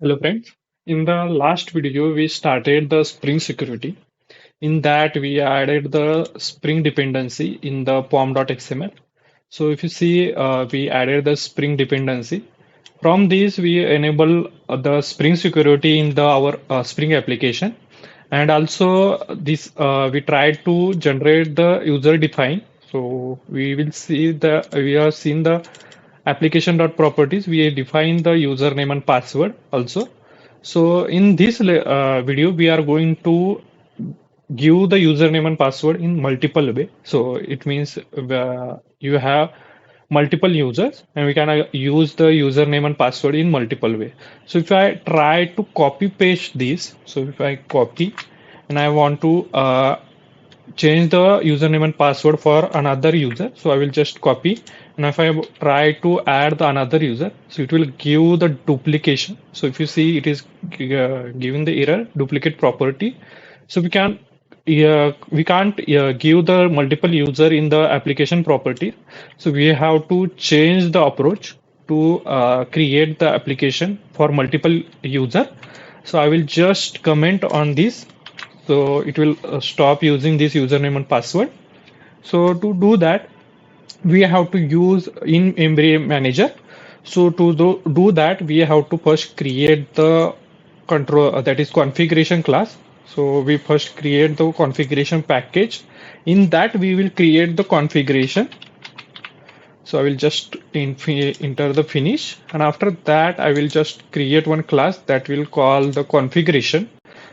Hello friends. In the last video, we started the Spring security. In that, we added the Spring dependency in the pom.xml. So if you see, we added the Spring dependency. From this, we enable the Spring security in our Spring application. And also this, we tried to generate the user define. So we have seen the application.properties. We define the username and password also. So in this video, we are going to give the username and password in multiple way. So it means you have multiple users and we can use the username and password in multiple way. So if I try to copy paste this, so if I copy and I want to change the username and password for another user. So I will just copy, and if I try to add the another user, so it will give the duplication. So if you see, it is giving the error duplicate property. So we can't give the multiple user in the application property. So we have to change the approach to create the application for multiple user. So I will just comment on this, so it will stop using this username and password. So to do that, we have to use in-memory manager. So to do that, we have to first create the control that is configuration class. So we first create the configuration package. In that, we will create the configuration. So I will just enter the finish, and after that I will just create one class that will call the configuration,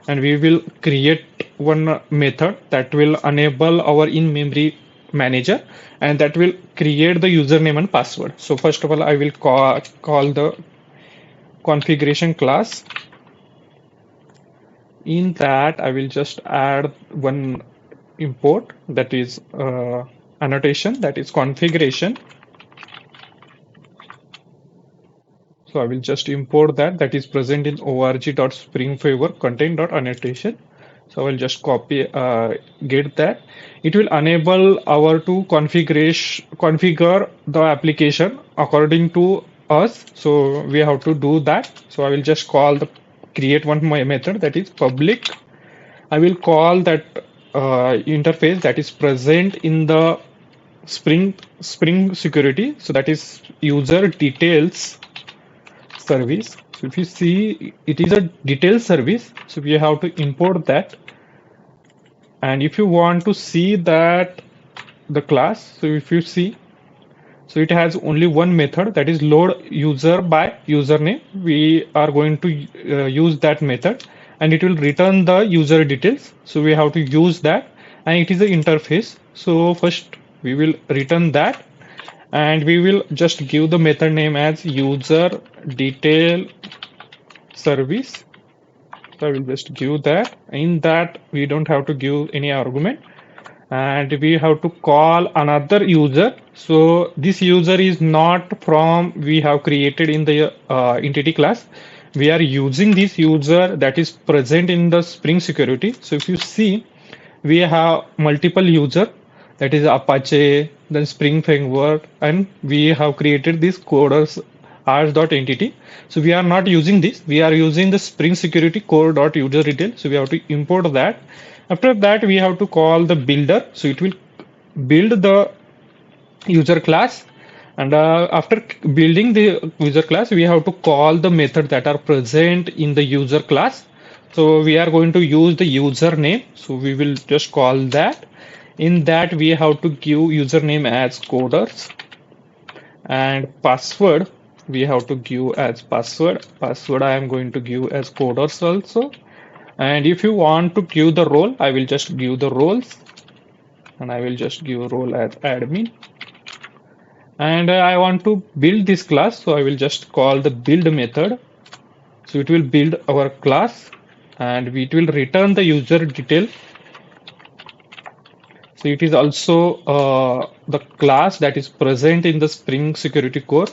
and we will create one method that will enable our in-memory manager, and that will create the username and password. So first of all, I will call the configuration class. In that, I will just add one import, that is annotation, that is configuration. So I will just import that is present in org.springfavor content.annotation. So I will just get that. It will enable our to configure the application according to us. So we have to do that. So I will just create one method, that is public. I will call that interface that is present in the Spring security. So that is user details service. So if you see, it is a detail service. So we have to import that. And if you want to see that the class, so if you see, so it has only one method, that is load user by username. We are going to use that method, and it will return the user details. So we have to use that, and it is an interface. So first we will return that, and we will just give the method name as user detail service. So I will just give that. In that, we don't have to give any argument, and we have to call another user. So this user is not from we have created in the entity class. We are using this user that is present in the Spring security. So if you see, we have multiple user, that is Apache, then Spring Framework, and we have created this coders rs.entity. So we are not using this. We are using the Spring Security core.user detail. So we have to import that. After that, we have to call the builder. So it will build the user class. And after building the user class, we have to call the method that are present in the user class. So we are going to use the username. So we will just call that. In that, we have to give username as coders, and password we have to give as password. Password I am going to give as coders also. And if you want to give the role, I will just give the roles, and I will just give role as admin. And I want to build this class, so I will just call the build method. So it will build our class, and it will return the user detail. So it is also the class that is present in the Spring Security Core.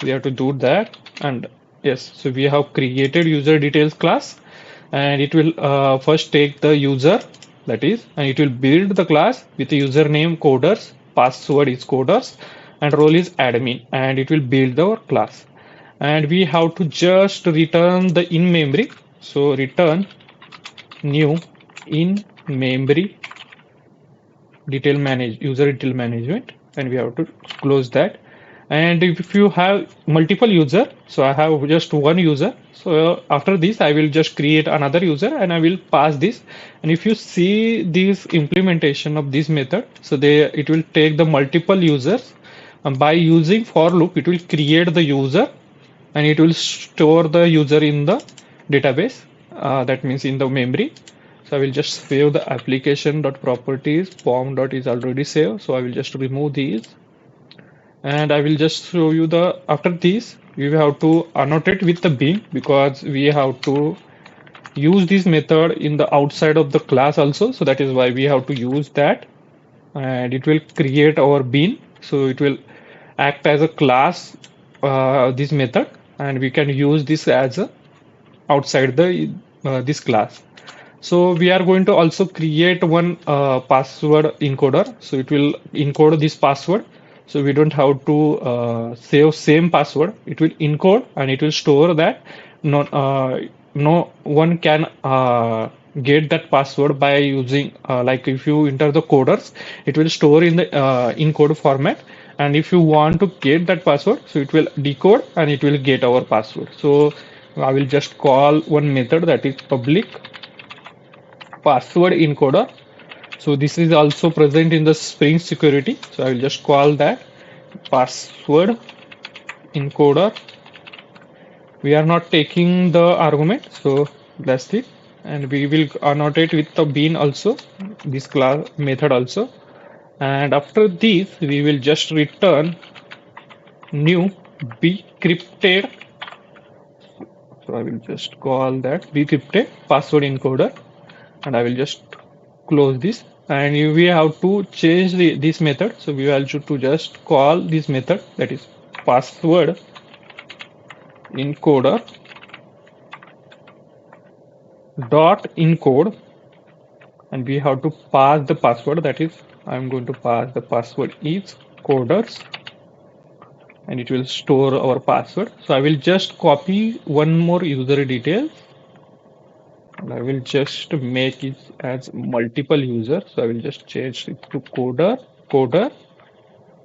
We have to do that. And yes, so we have created user details class, and it will first take the user, that is, and it will build the class with the username coders, password is coders, and role is admin, and it will build our class. and we have to just return the in memory. So return new in memory detail manage user detail management, and we have to close that. And if you have multiple user, so I have just one user, so after this I will just create another user and I will pass this. And if you see this implementation of this method, so they it will take the multiple users, and by using for loop it will create the user and it will store the user in the database, that means in the memory. So I will just save the application dot properties form dot is already saved, so I will just remove these. And I will just show you the after this we have to annotate with the bin, because we have to use this method in the outside of the class also, so that is why we have to use that. And it will create our bin, so it will act as a class, this method, and we can use this as a outside the this class. So we are going to also create one password encoder. So it will encode this password. So we don't have to save same password. It will encode and it will store that. No one can get that password by using, like if you enter the coders, it will store in the encode format. And if you want to get that password, so it will decode and it will get our password. So I will just call one method, that is public password encoder. So this is also present in the Spring security. So I will just call that password encoder. We are not taking the argument, so that's it. And we will annotate with the bean also, this class method also. And after this, we will just return new decrypted. So I will just call that decrypted password encoder, and I will just close this. And we have to change this method, so we have to just call this method, that is password encoder dot encode, and we have to pass the password, that is I'm going to pass the password is coders, and it will store our password. So I will just copy one more user details, and I will just make it as multiple user. So I will just change it to coder,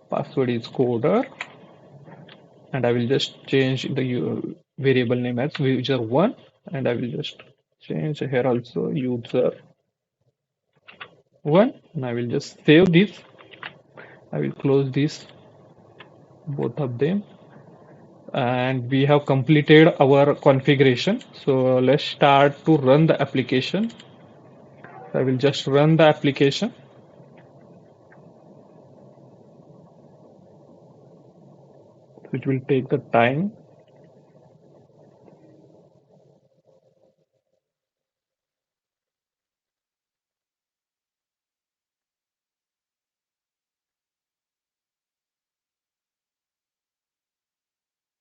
password is coder, and I will just change the variable name as user1, and I will just change here also user1, and I will just save this. I will close this, both of them, and we have completed our configuration. So let's start to run the application. I will just run the application. It will take the time.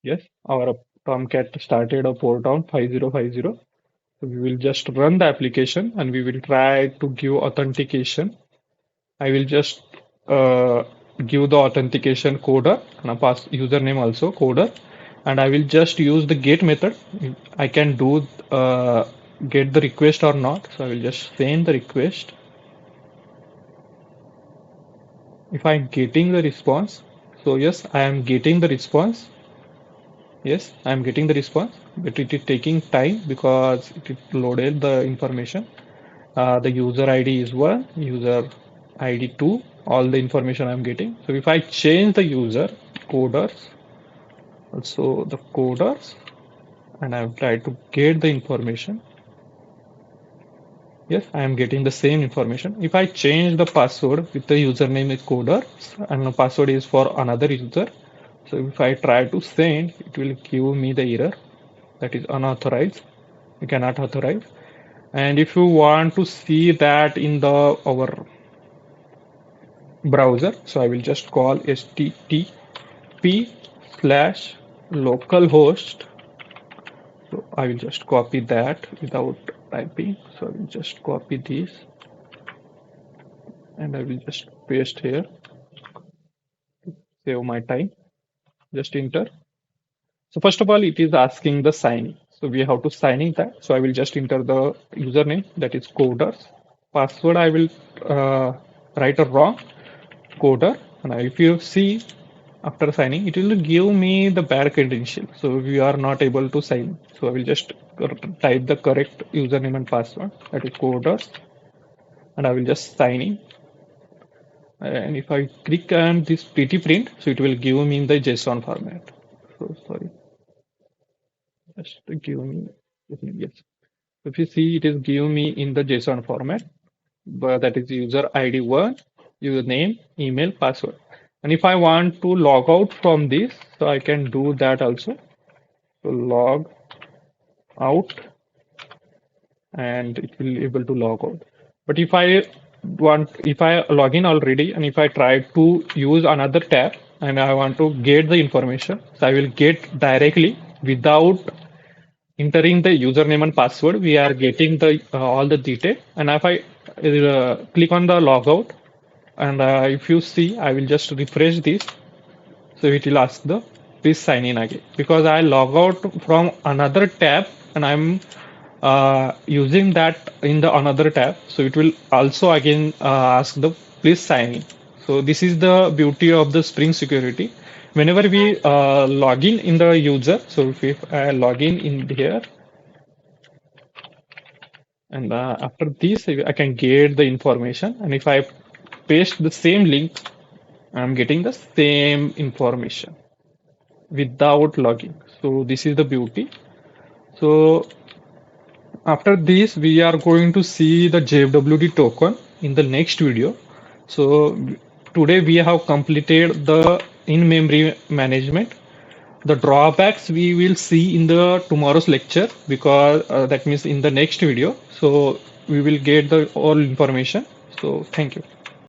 Yes, our Tomcat started a port on 5050. So we will just run the application and we will try to give authentication. I will just give the authentication coder and a pass username also coder, and I will just use the get method. I can do get the request or not. So I will just send the request. If I'm getting the response, so yes, I am getting the response. Yes, I am getting the response, but it is taking time because it loaded the information. The user ID is 1, user ID 2, all the information I'm getting. So if I change the user coders, also the coders, and I've tried to get the information, yes, I am getting the same information. If I change the password with the username is coders and the password is for another user, so if I try to send, it will give me the error, that is unauthorized. You cannot authorize. And if you want to see that in the our browser, so I will just call http slash localhost. So I will just copy that without typing. So I will just copy this and I will just paste here, save my time, just enter. So first of all, it is asking the sign in. So we have to sign in that. So I will just enter the username, that is coders. Password I will write a wrong coder. And if you see after signing, it will give me the bad credential. So we are not able to sign in. So I will just type the correct username and password, that is coders, and I will just sign in. And if I click on this pretty print, so it will give me in the JSON format. So sorry, just give me, yes. If you see, it is give me in the JSON format, but that is user ID 1, username, email, password. And if I want to log out from this, so I can do that also. So log out, and it will able to log out. But if I log in already, and if I try to use another tab and I want to get the information, so I will get directly without entering the username and password. We are getting the all the detail. And if I click on the logout, and if you see, I will just refresh this. So it will ask the please sign in again, because I log out from another tab and I'm using that in the another tab. So it will also again ask the please sign in. So this is the beauty of the Spring Security. Whenever we log in the user, so if I log in here, and after this I can get the information, and if I paste the same link, I'm getting the same information without logging. So this is the beauty. So after this, we are going to see the JWT token in the next video. So today we have completed the in-memory management. The drawbacks we will see in the tomorrow's lecture, because that means in the next video. So we will get the all information. So thank you.